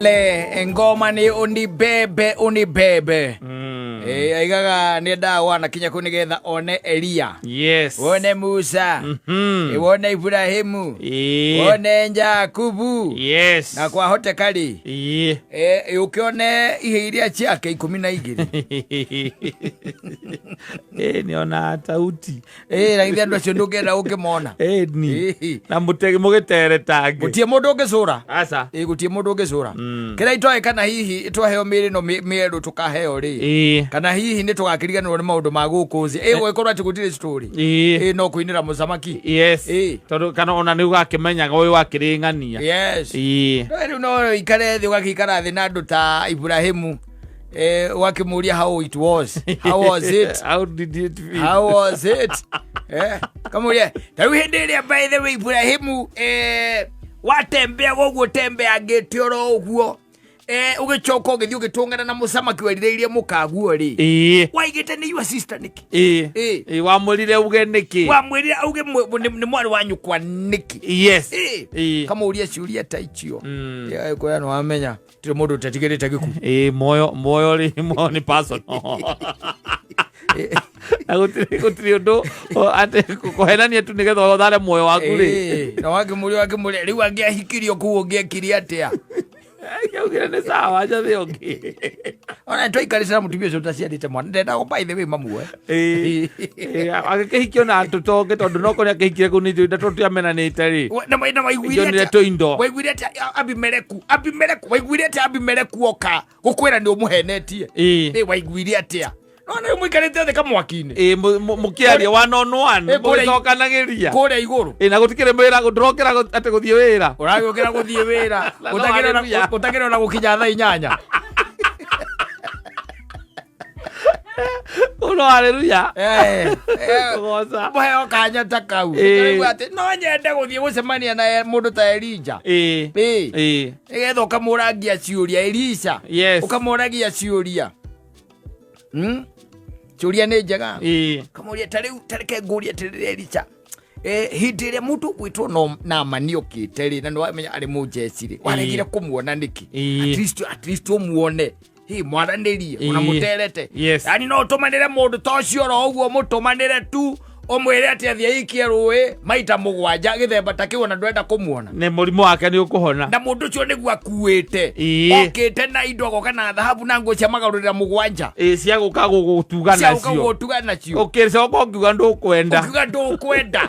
Le ngoma ni unibebe. Aigaga ni dawa na kinya kunigetha one Elia. Yes. One Musa. One Ibrahimu. One Jakubu. Yes. Na kwa hote kali. Ukione ihe iria ciake 12. Niona tauti. Na ngi andu acio ndungenda ukimona. Ni. Na mugitere tangi. Gutie mundu ungicura. Asa. Gutie mundu ungicura. Kira itwae kana hihi itwaheo miri no mieru tukaheo ri. Kana hihi ni tugakiriganirwo ni maundu ma gukuzi. Gwikorwo ati gutire story. No kuinira musamaki. Yes. Tondu kana ona ni ugakimenyaga uyu wakiringania. Yes. No ikare thi ugakikara thi na andu ta Ibrahimu. Wakimuria how it was. How was it? How did it feel? How was it? Kamuria. Taru hindi iria by the way Ibrahimu watembea goguo tembea ngitioro uguo. Ugichoka ugithi ugitungana na musamaki werirĩirie mukaguo ri. Waigite ni your sister niki. Wamurire uge niki. Wamurire uge ni mwari wanyu kwa niki. Yes. Kama uria ciuria ta icio. Kwa no amenya tire mundu tatigirite giku. Moyo ri mo ni personal. Gutiri undu ati kuhenania tu nigetha uthare moyo waku ri. Na wakimuri riu angiahikirio kuo ngiakiria atia. Yaugire ni sawa aja thiongi. Ona twaikarisira mutumia ucio taciarite mwana ndenda go by the way mamu agikihikio na tutonge tondu no kuri akihikire ku ni nda tutiamenanite ri. Na waiguire tuindo. Waiguire ati Abimeleku waiguire ati Abimeleku oka gukwira ni umuhenetie. Waiguire atia. Nona mwikarite othe kamwaki-ini. Mukiaria one on one. Mucokanagiria. Kuria iguru. Na gutikire wira ndurokera ati guthie wira. Uragiukira guthie wira. Utagira na gukinya thaa 8. Uno haleluya. Goza. Muheo kanya takau. Ati no nyende guthie gucemania na mundu ta Elija. Egetha ukamuragia ciuria Elisha. Ukamuragia ciuria. Ciuria ni njega. Kamuria tariu tareke nguria tirire Elisha. Hindi iria mundu gwitwo no na mani okite ri na no amenya ari mujeci ri. Waregire kumuona niki. At least umuone. Mwaranirie ona muterete. Yani no tumanire mundu tocio ro uguo mutumanire tu omwire ati athie ikie ruwi maita 7 githemba takiona ndwenda kumuona. Ni murimu wake ni ukuhona. Na mundu cio niguo akuite. Okite na indo goka na dhahabu na ngo cia magarurira 7. Cia guka gutuga nacio. Cia guka gutuga nacio. Ukircoka ngiuga ndukwenda. Ukiuga ndukwenda.